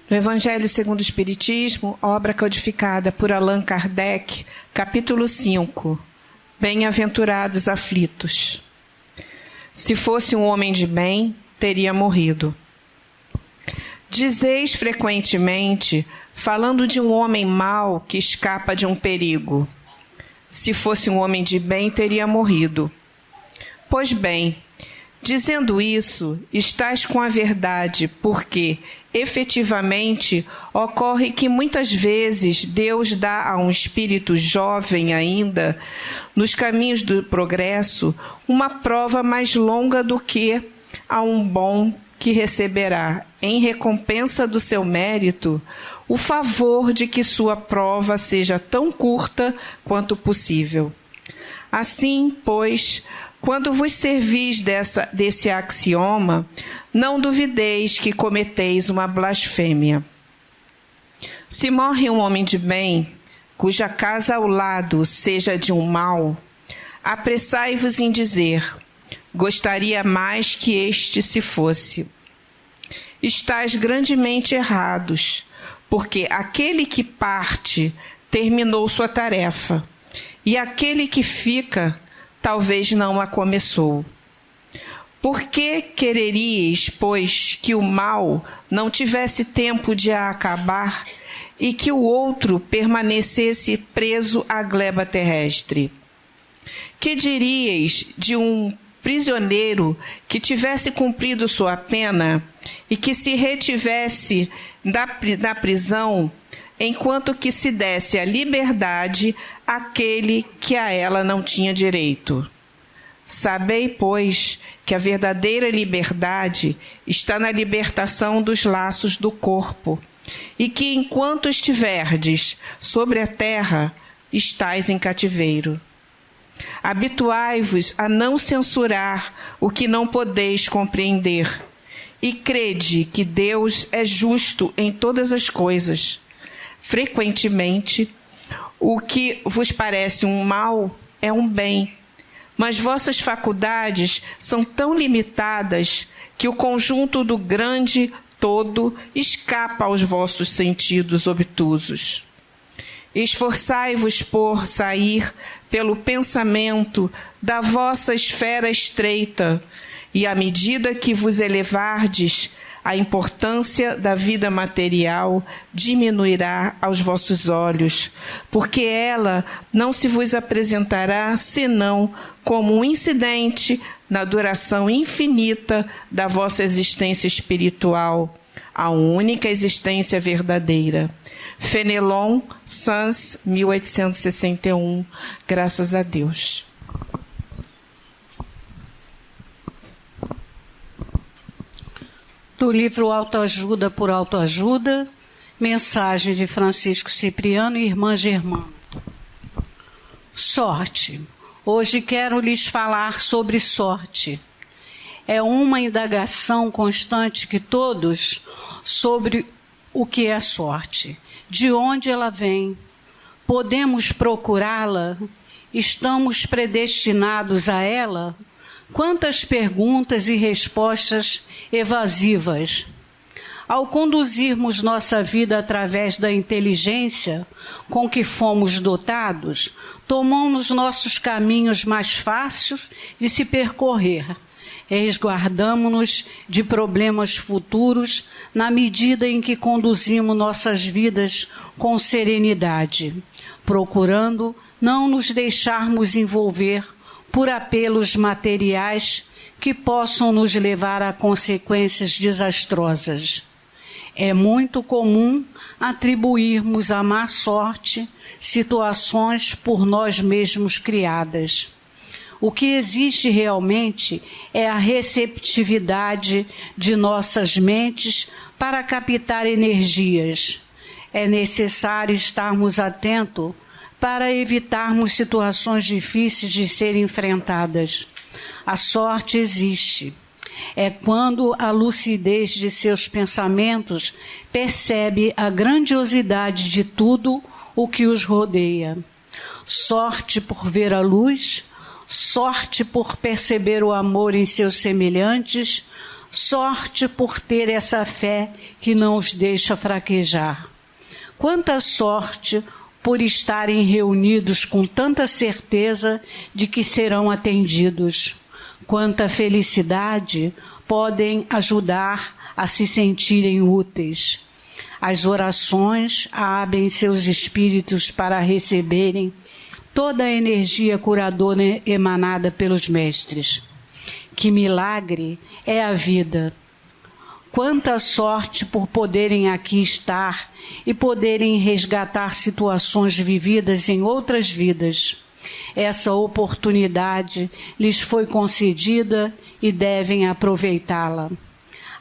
No Evangelho segundo o Espiritismo, obra codificada por Allan Kardec, capítulo 5. Bem-aventurados aflitos. Se fosse um homem de bem, teria morrido. Dizeis frequentemente, falando de um homem mau que escapa de um perigo. Se fosse um homem de bem, teria morrido. Pois bem, dizendo isso, estás com a verdade, porque, efetivamente, ocorre que muitas vezes Deus dá a um espírito jovem ainda, nos caminhos do progresso, uma prova mais longa do que a um bom que receberá, em recompensa do seu mérito, o favor de que sua prova seja tão curta quanto possível. Assim, pois, quando vos servis desse axioma, não duvideis que cometeis uma blasfêmia. Se morre um homem de bem, cuja casa ao lado seja de um mal, apressai-vos em dizer: gostaria mais que este se fosse. Estais grandemente errados, porque aquele que parte terminou sua tarefa, e aquele que fica talvez não a começou. Por que quereríeis, pois, que o mal não tivesse tempo de a acabar e que o outro permanecesse preso à gleba terrestre? Que diríeis de um prisioneiro que tivesse cumprido sua pena e que se retivesse da prisão, enquanto que se desse a liberdade àquele que a ela não tinha direito? Sabei, pois, que a verdadeira liberdade está na libertação dos laços do corpo, e que enquanto estiverdes sobre a terra, estais em cativeiro. Habituai-vos a não censurar o que não podeis compreender, e crede que Deus é justo em todas as coisas. Frequentemente, o que vos parece um mal é um bem, mas vossas faculdades são tão limitadas que o conjunto do grande todo escapa aos vossos sentidos obtusos. Esforçai-vos por sair pelo pensamento da vossa esfera estreita, e à medida que vos elevardes, a importância da vida material diminuirá aos vossos olhos, porque ela não se vos apresentará senão como um incidente na duração infinita da vossa existência espiritual, a única existência verdadeira. Fenelon, Sans, 1861. Graças a Deus. Do livro Autoajuda por Autoajuda, mensagem de Francisco Cipriano e Irmã Germana. Sorte. Hoje quero lhes falar sobre sorte. É uma indagação constante que todos sobre o que é sorte, de onde ela vem, podemos procurá-la, estamos predestinados a ela. Quantas perguntas e respostas evasivas. Ao conduzirmos nossa vida através da inteligência com que fomos dotados, tomamos nossos caminhos mais fáceis de se percorrer. Resguardamo-nos de problemas futuros na medida em que conduzimos nossas vidas com serenidade, procurando não nos deixarmos envolver por apelos materiais que possam nos levar a consequências desastrosas. É muito comum atribuirmos à má sorte situações por nós mesmos criadas. O que existe realmente é a receptividade de nossas mentes para captar energias. É necessário estarmos atentos para evitarmos situações difíceis de serem enfrentadas. A sorte existe. É quando a lucidez de seus pensamentos percebe a grandiosidade de tudo o que os rodeia. Sorte por ver a luz, sorte por perceber o amor em seus semelhantes, Sorte por ter essa fé que não os deixa fraquejar. Quanta sorte por estarem reunidos com tanta certeza de que serão atendidos. Quanta felicidade podem ajudar a se sentirem úteis. As orações abrem seus espíritos para receberem toda a energia curadora emanada pelos mestres. Que milagre é a vida! Quanta sorte por poderem aqui estar e poderem resgatar situações vividas em outras vidas. Essa oportunidade lhes foi concedida e devem aproveitá-la.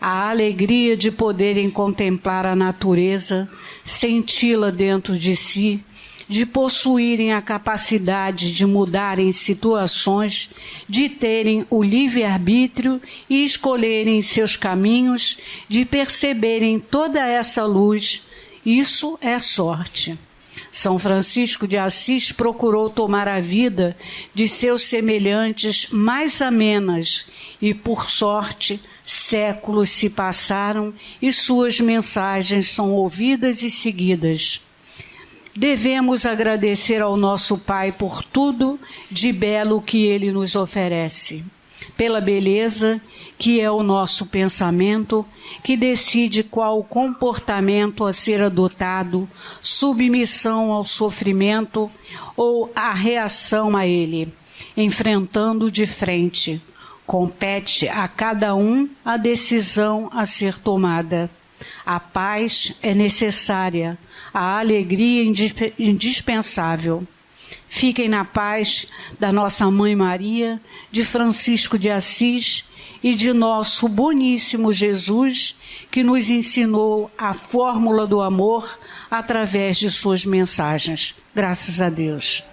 A alegria de poderem contemplar a natureza, senti-la dentro de si, de possuírem a capacidade de mudarem situações, de terem o livre-arbítrio e escolherem seus caminhos, de perceberem toda essa luz, isso é sorte. São Francisco de Assis procurou tomar a vida de seus semelhantes mais amenas e, por sorte, séculos se passaram e suas mensagens são ouvidas e seguidas. Devemos agradecer ao nosso Pai por tudo de belo que Ele nos oferece, pela beleza que é o nosso pensamento, que decide qual comportamento a ser adotado, submissão ao sofrimento ou a reação a ele, enfrentando de frente. Compete a cada um a decisão a ser tomada. A paz é necessária, a alegria indispensável. Fiquem na paz da nossa Mãe Maria, de Francisco de Assis e de nosso boníssimo Jesus, que nos ensinou a fórmula do amor através de suas mensagens. Graças a Deus.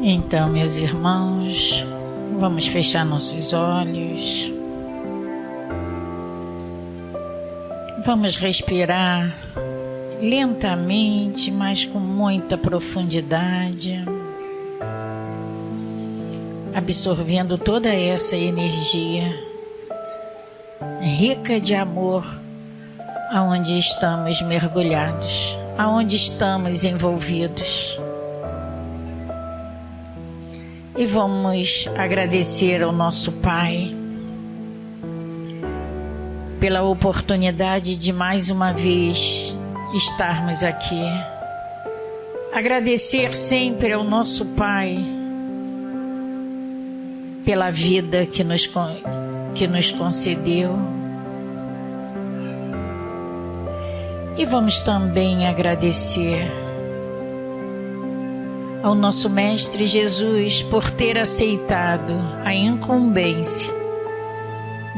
Então, meus irmãos, vamos fechar nossos olhos. Vamos respirar lentamente, mas com muita profundidade, absorvendo toda essa energia rica de amor aonde estamos mergulhados, aonde estamos envolvidos. E vamos agradecer ao nosso Pai pela oportunidade de mais uma vez estarmos aqui. Agradecer sempre ao nosso Pai pela vida que nos concedeu. E vamos também agradecer ao nosso Mestre Jesus por ter aceitado a incumbência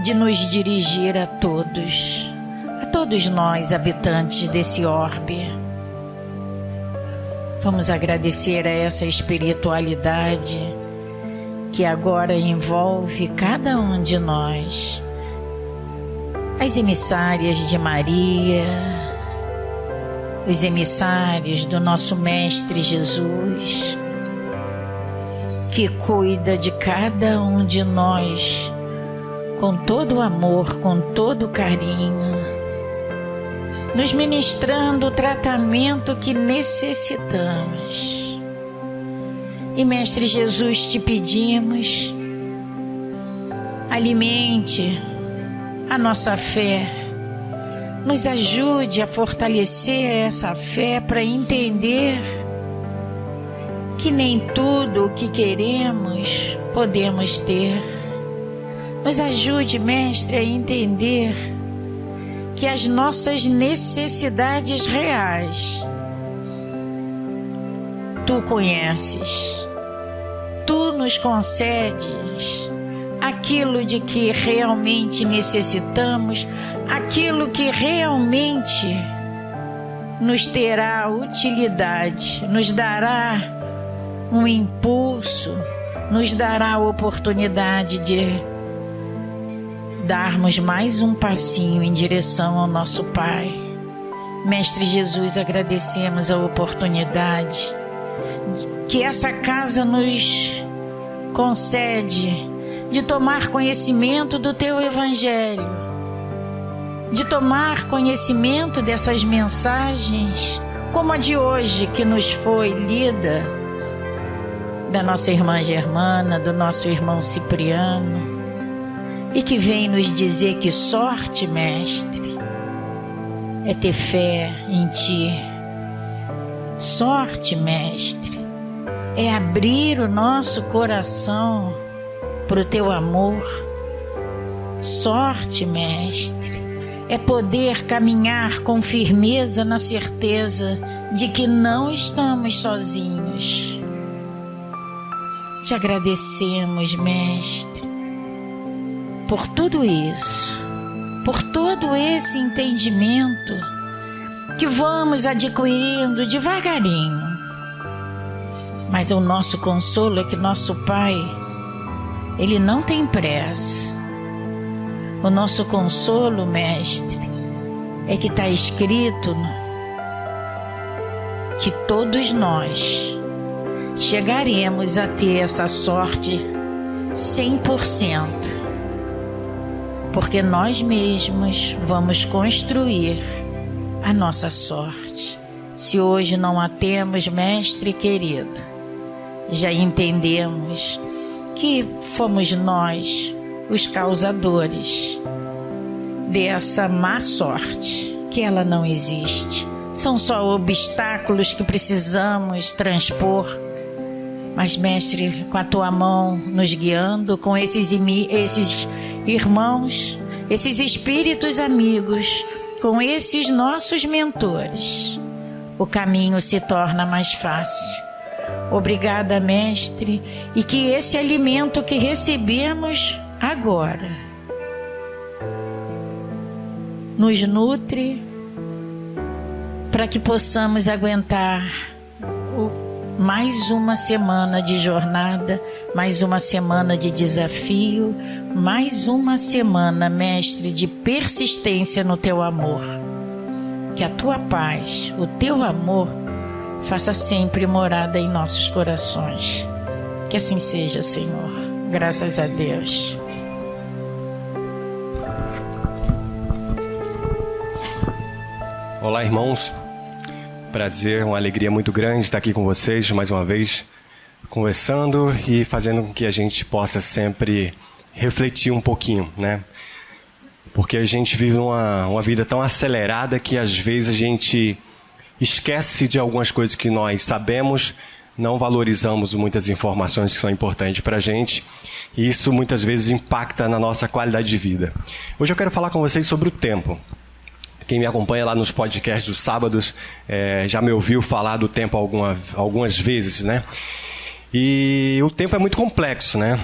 de nos dirigir a todos nós, habitantes desse orbe. Vamos agradecer a essa espiritualidade que agora envolve cada um de nós, as emissárias de Maria, os emissários do nosso Mestre Jesus, que cuida de cada um de nós com todo amor, com todo carinho, nos ministrando o tratamento que necessitamos. E, Mestre Jesus, te pedimos, alimente a nossa fé, nos ajude a fortalecer essa fé para entender que nem tudo o que queremos podemos ter. Nos ajude, Mestre, a entender que as nossas necessidades reais Tu conheces, Tu nos concedes aquilo de que realmente necessitamos, aquilo que realmente nos terá utilidade, nos dará um impulso, nos dará a oportunidade de darmos mais um passinho em direção ao nosso Pai. Mestre Jesus, agradecemos a oportunidade que essa casa nos concede de tomar conhecimento do Teu Evangelho, de tomar conhecimento dessas mensagens, como a de hoje que nos foi lida, da nossa irmã Germana, do nosso irmão Cipriano, e que vem nos dizer que sorte, Mestre, é ter fé em Ti. Sorte, Mestre, é abrir o nosso coração para o Teu amor. Sorte, Mestre, é poder caminhar com firmeza na certeza de que não estamos sozinhos. Te agradecemos, Mestre, por tudo isso, por todo esse entendimento que vamos adquirindo devagarinho. Mas o nosso consolo é que nosso Pai, Ele não tem pressa. O nosso consolo, Mestre, é que está escrito que todos nós chegaremos a ter essa sorte 100%, porque nós mesmos vamos construir a nossa sorte. Se hoje não a temos, Mestre querido, já entendemos que fomos nós os causadores dessa má sorte, que ela não existe. São só obstáculos que precisamos transpor. Mas, Mestre, com a Tua mão nos guiando, com esses irmãos, esses espíritos amigos, com esses nossos mentores, o caminho se torna mais fácil. Obrigada, Mestre, e que esse alimento que recebemos agora nos nutre para que possamos aguentar mais uma semana de jornada, mais uma semana de desafio, mais uma semana, Mestre, de persistência no Teu amor. Que a Tua paz, o Teu amor, faça sempre morada em nossos corações. Que assim seja, Senhor. Graças a Deus. Olá, irmãos. Prazer, uma alegria muito grande estar aqui com vocês mais uma vez, conversando e fazendo com que a gente possa sempre refletir um pouquinho, né? Porque a gente vive uma vida tão acelerada que às vezes a gente esquece de algumas coisas que nós sabemos, não valorizamos muitas informações que são importantes para a gente, e isso muitas vezes impacta na nossa qualidade de vida. Hoje eu quero falar com vocês sobre o tempo. Quem me acompanha lá nos podcasts dos sábados já me ouviu falar do tempo algumas vezes, né? E o tempo é muito complexo, né?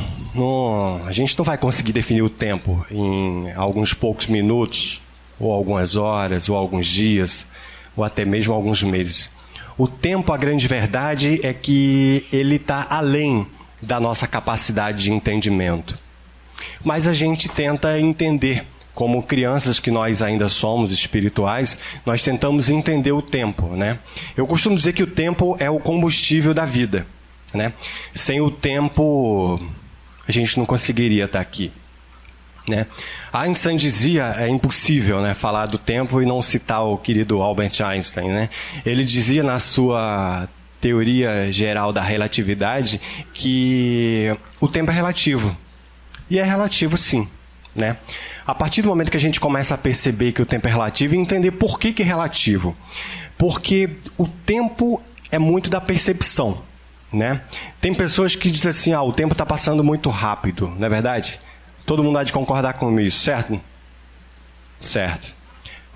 A gente não vai conseguir definir o tempo em alguns poucos minutos, ou algumas horas, ou alguns dias, ou até mesmo alguns meses. O tempo, a grande verdade é que ele está além da nossa capacidade de entendimento. Mas a gente tenta entender. Como crianças que nós ainda somos espirituais, nós tentamos entender o tempo, né? Eu costumo dizer que o tempo é o combustível da vida, né? Sem o tempo, a gente não conseguiria estar aqui, né? Einstein dizia, é impossível, né, falar do tempo e não citar o querido Albert Einstein, né? Ele dizia na sua teoria geral da relatividade que o tempo é relativo. E é relativo, sim, né? A partir do momento que a gente começa a perceber que o tempo é relativo e entender por que é relativo. Porque o tempo é muito da percepção, né? Tem pessoas que dizem assim, o tempo está passando muito rápido, não é verdade? Todo mundo há de concordar com isso, certo? Certo.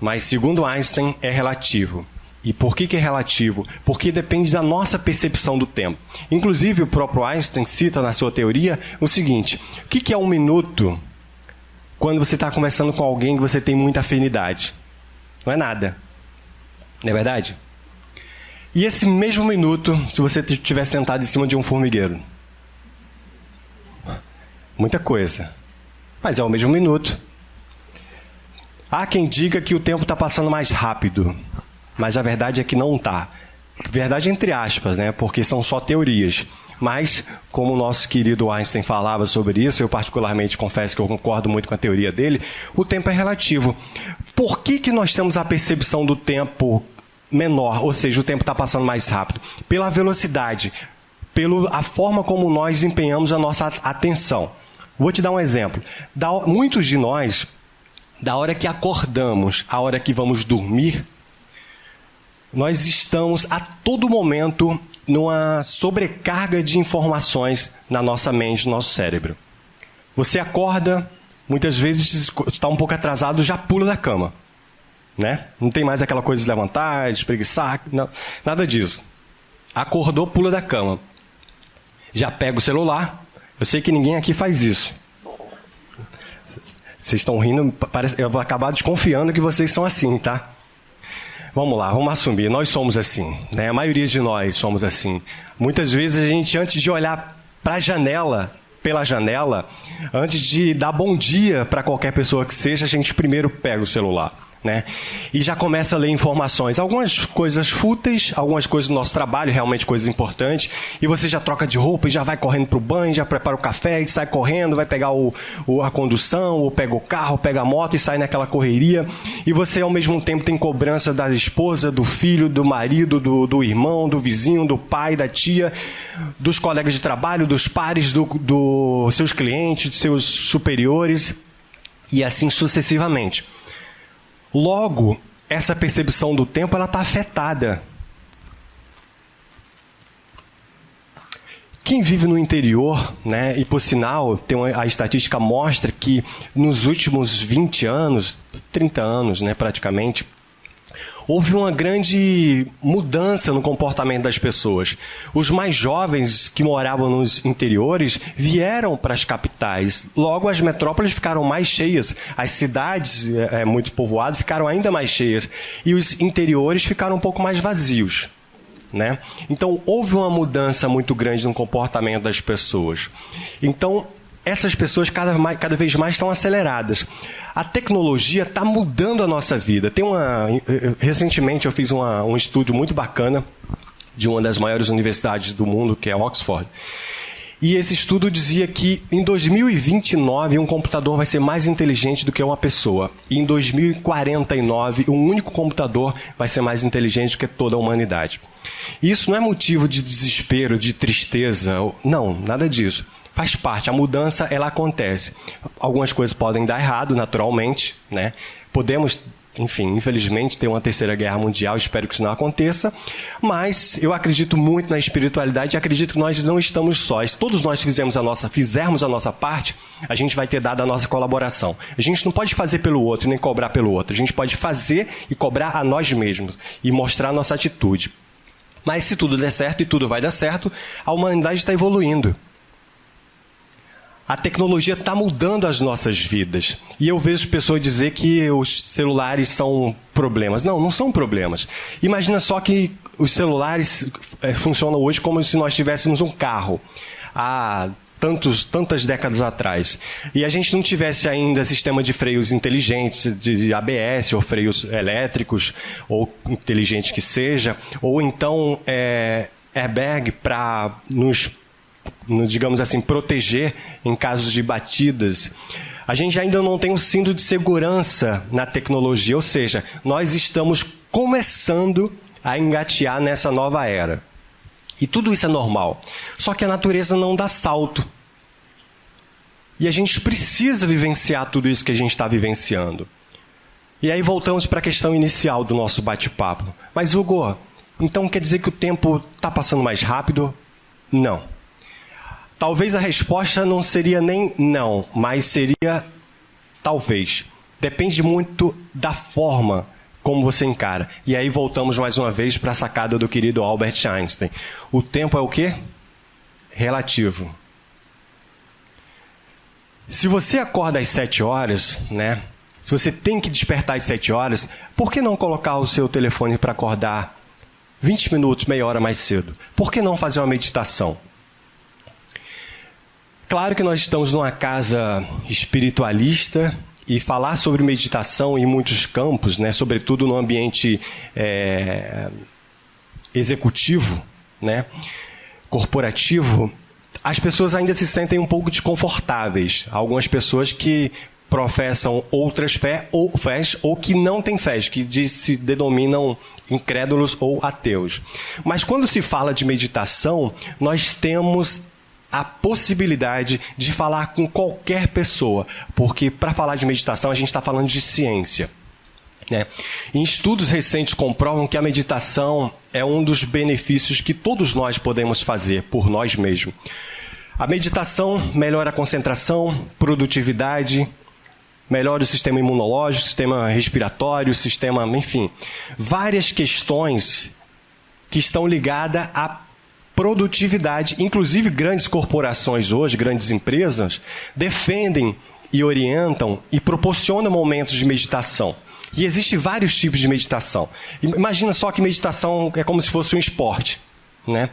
Mas segundo Einstein é relativo. E por que é relativo? Porque depende da nossa percepção do tempo. Inclusive o próprio Einstein cita na sua teoria o seguinte, o que é um minuto quando você está conversando com alguém que você tem muita afinidade? Não é nada. Não é verdade? E esse mesmo minuto, se você estiver sentado em cima de um formigueiro? Muita coisa. Mas é o mesmo minuto. Há quem diga que o tempo está passando mais rápido. Mas a verdade é que não está. verdade entre aspas, né? Porque são só teorias. Mas, como o nosso querido Einstein falava sobre isso, eu particularmente confesso que eu concordo muito com a teoria dele, o tempo é relativo. Por que nós temos a percepção do tempo menor, ou seja, o tempo está passando mais rápido? Pela velocidade, pela forma como nós empenhamos a nossa atenção. Vou te dar um exemplo. Muitos de nós, da hora que acordamos à hora que vamos dormir, nós estamos a todo momento numa sobrecarga de informações na nossa mente, no nosso cérebro. Você acorda, muitas vezes está um pouco atrasado, já pula da cama, né? Não tem mais aquela coisa de levantar, de espreguiçar, não, nada disso. Acordou, pula da cama. Já pega o celular. Eu sei que ninguém aqui faz isso. Vocês estão rindo, eu vou acabar desconfiando que vocês são assim, tá? Vamos lá, vamos assumir, nós somos assim, né? A maioria de nós somos assim. Muitas vezes a gente, antes de olhar para a janela, pela janela, antes de dar bom dia para qualquer pessoa que seja, a gente primeiro pega o celular, né? E já começa a ler informações, algumas coisas fúteis, algumas coisas do nosso trabalho, realmente coisas importantes, e você já troca de roupa e já vai correndo para o banho, já prepara o café e sai correndo, vai pegar a condução, ou pega o carro, pega a moto e sai naquela correria, e você ao mesmo tempo tem cobrança da esposa, do filho, do marido, do irmão, do vizinho, do pai, da tia, dos colegas de trabalho, dos pares, dos seus clientes, dos seus superiores, e assim sucessivamente. Logo, essa percepção do tempo ela está afetada. Quem vive no interior, né, e por sinal, a estatística mostra que nos últimos 20 anos, 30 anos, né, praticamente, houve uma grande mudança no comportamento das pessoas. Os mais jovens que moravam nos interiores vieram para as capitais. Logo, as metrópoles ficaram mais cheias. As cidades, muito povoadas, ficaram ainda mais cheias. E os interiores ficaram um pouco mais vazios, né? Então, houve uma mudança muito grande no comportamento das pessoas. Então, essas pessoas cada vez mais estão aceleradas. A tecnologia está mudando a nossa vida. Recentemente eu fiz um estudo muito bacana de uma das maiores universidades do mundo, que é Oxford. E esse estudo dizia que em 2029 um computador vai ser mais inteligente do que uma pessoa. E em 2049 um único computador vai ser mais inteligente do que toda a humanidade. Isso não é motivo de desespero, de tristeza. Não, nada disso. Faz parte, a mudança ela acontece. Algumas coisas podem dar errado, naturalmente, né? Podemos, enfim, infelizmente, ter uma terceira guerra mundial, espero que isso não aconteça, mas eu acredito muito na espiritualidade e acredito que nós não estamos sós. Todos nós fizermos a nossa parte, a gente vai ter dado a nossa colaboração. A gente não pode fazer pelo outro, nem cobrar pelo outro. A gente pode fazer e cobrar a nós mesmos e mostrar a nossa atitude. Mas se tudo der certo, e tudo vai dar certo, a humanidade está evoluindo. A tecnologia está mudando as nossas vidas. E eu vejo pessoas dizer que os celulares são problemas. Não, não são problemas. Imagina só que os celulares funcionam hoje como se nós tivéssemos um carro há tantas décadas atrás. E a gente não tivesse ainda sistema de freios inteligentes, de ABS, ou freios elétricos, ou inteligente que seja, ou então airbag para nos digamos assim, proteger em casos de batidas. A gente ainda não tem um cinto de segurança na tecnologia, ou seja, nós estamos começando a engatear nessa nova era. E tudo isso é normal. Só que a natureza não dá salto. E a gente precisa vivenciar tudo isso que a gente está vivenciando. E aí voltamos para a questão inicial do nosso bate-papo. Mas, Hugo, então quer dizer que o tempo está passando mais rápido? Não. Talvez a resposta não seria nem não, mas seria talvez. Depende muito da forma como você encara. E aí voltamos mais uma vez para a sacada do querido Albert Einstein. O tempo é o quê? Relativo. Se você acorda às 7 horas, né? Se você tem que despertar às 7 horas, por que não colocar o seu telefone para acordar 20 minutos, meia hora mais cedo? Por que não fazer uma meditação? Claro que nós estamos numa casa espiritualista e falar sobre meditação em muitos campos, né, sobretudo no ambiente executivo, né, corporativo, as pessoas ainda se sentem um pouco desconfortáveis. Algumas pessoas que professam outras fés ou que não têm fés, que se denominam incrédulos ou ateus. Mas quando se fala de meditação, nós temos a possibilidade de falar com qualquer pessoa, porque para falar de meditação a gente está falando de ciência, né? Em estudos recentes comprovam que a meditação é um dos benefícios que todos nós podemos fazer por nós mesmos. A meditação melhora a concentração, produtividade, melhora o sistema imunológico, sistema respiratório, sistema, enfim, várias questões que estão ligadas à produtividade. Inclusive, grandes corporações hoje, grandes empresas, defendem e orientam e proporcionam momentos de meditação. E existem vários tipos de meditação. Imagina só que meditação é como se fosse um esporte, né?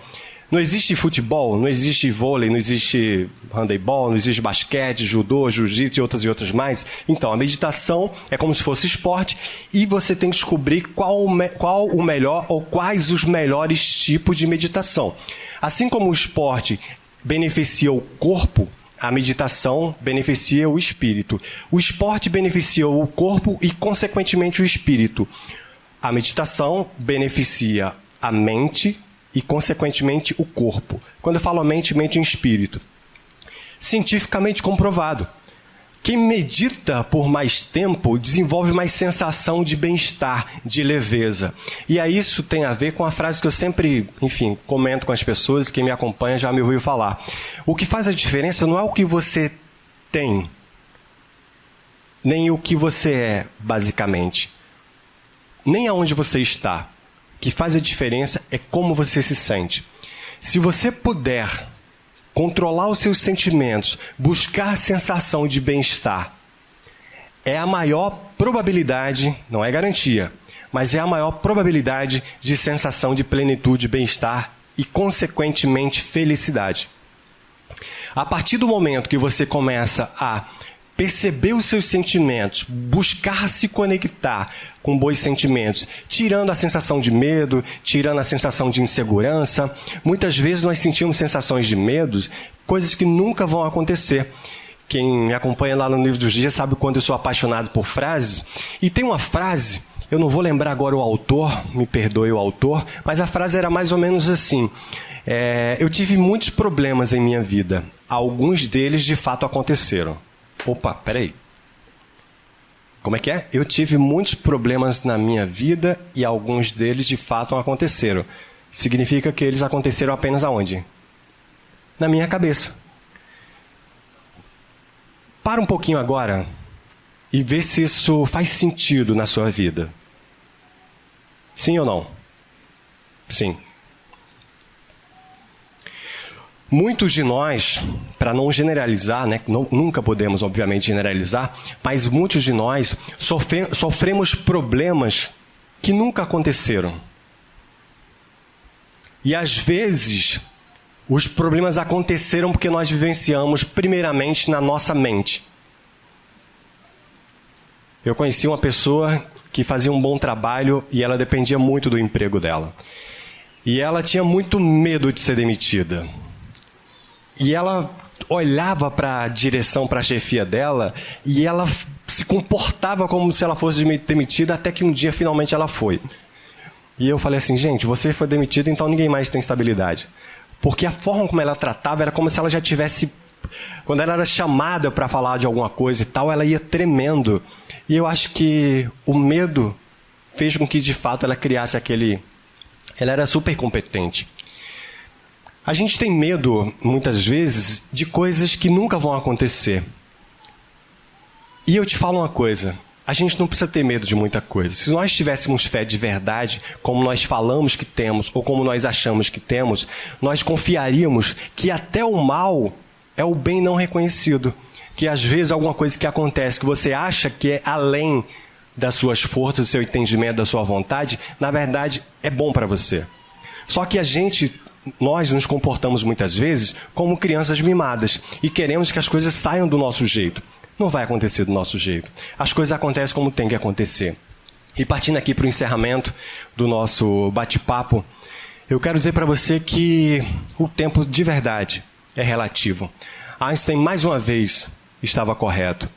Não existe futebol, não existe vôlei, não existe handebol, não existe basquete, judô, jiu-jitsu e outras mais. Então, a meditação é como se fosse esporte e você tem que descobrir qual o melhor ou quais os melhores tipos de meditação. Assim como o esporte beneficia o corpo, a meditação beneficia o espírito. O esporte beneficia o corpo e, consequentemente, o espírito. A meditação beneficia a mente e, consequentemente, o corpo. Quando eu falo mente e espírito. Cientificamente comprovado. Quem medita por mais tempo desenvolve mais sensação de bem-estar, de leveza. E aí isso tem a ver com a frase que eu sempre, comento com as pessoas, quem me acompanha já me ouviu falar. O que faz a diferença não é o que você tem, nem o que você é, basicamente. Nem aonde você está. O que faz a diferença é como você se sente. Se você puder controlar os seus sentimentos, buscar sensação de bem-estar, é a maior probabilidade, não é garantia, mas é a maior probabilidade de sensação de plenitude, bem-estar e, consequentemente, felicidade. A partir do momento que você começa a perceber os seus sentimentos, buscar se conectar com bons sentimentos, tirando a sensação de medo, tirando a sensação de insegurança. Muitas vezes nós sentimos sensações de medo, coisas que nunca vão acontecer. Quem me acompanha lá no Livro dos Dias sabe quando eu sou apaixonado por frases. E tem uma frase, eu não vou lembrar agora o autor, me perdoe o autor, mas a frase era mais ou menos assim. Eu tive muitos problemas em minha vida. Alguns deles de fato aconteceram. Opa, peraí. Como é que é? Eu tive muitos problemas na minha vida e alguns deles de fato aconteceram. Significa que eles aconteceram apenas aonde? Na minha cabeça. Para um pouquinho agora e vê se isso faz sentido na sua vida. Sim ou não? Sim. Muitos de nós, para não generalizar, né, nunca podemos, obviamente, generalizar, mas muitos de nós sofremos problemas que nunca aconteceram. E, às vezes, os problemas aconteceram porque nós vivenciamos, primeiramente, na nossa mente. Eu conheci uma pessoa que fazia um bom trabalho e ela dependia muito do emprego dela. E ela tinha muito medo de ser demitida. E ela olhava para a direção, para a chefia dela, e ela se comportava como se ela fosse demitida, até que um dia, finalmente, ela foi. E eu falei assim, gente, você foi demitida, então ninguém mais tem estabilidade. Porque a forma como ela tratava era como se ela já tivesse... Quando ela era chamada para falar de alguma coisa e tal, ela ia tremendo. E eu acho que o medo fez com que, de fato, ela criasse aquele... Ela era super competente. A gente tem medo, muitas vezes, de coisas que nunca vão acontecer. E eu te falo uma coisa, a gente não precisa ter medo de muita coisa. Se nós tivéssemos fé de verdade, como nós falamos que temos, ou como nós achamos que temos, nós confiaríamos que até o mal é o bem não reconhecido. Que às vezes alguma coisa que acontece, que você acha que é além das suas forças, do seu entendimento, da sua vontade, na verdade é bom para você. Só que nós nos comportamos muitas vezes como crianças mimadas e queremos que as coisas saiam do nosso jeito. Não vai acontecer do nosso jeito. As coisas acontecem como tem que acontecer. E partindo aqui para o encerramento do nosso bate-papo, Eu quero dizer para você que o tempo de verdade é relativo. Einstein, mais uma vez, estava correto.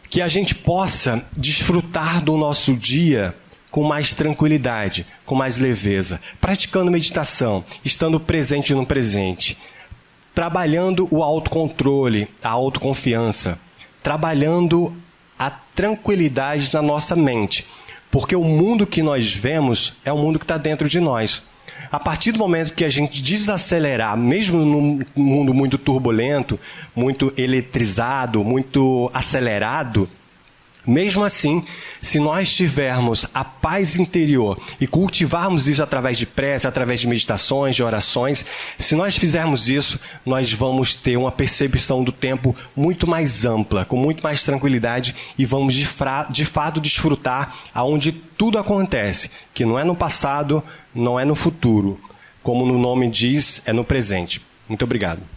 Que a gente possa desfrutar do nosso dia com mais tranquilidade, com mais leveza, praticando meditação, estando presente no presente, trabalhando o autocontrole, a autoconfiança, trabalhando a tranquilidade na nossa mente, porque o mundo que nós vemos é o mundo que está dentro de nós. A partir do momento que a gente desacelerar, mesmo num mundo muito turbulento, muito eletrizado, muito acelerado, mesmo assim, se nós tivermos a paz interior e cultivarmos isso através de prece, através de meditações, de orações, se nós fizermos isso, nós vamos ter uma percepção do tempo muito mais ampla, com muito mais tranquilidade e vamos de fato desfrutar aonde tudo acontece, que não é no passado, não é no futuro, como o nome diz, é no presente. Muito obrigado.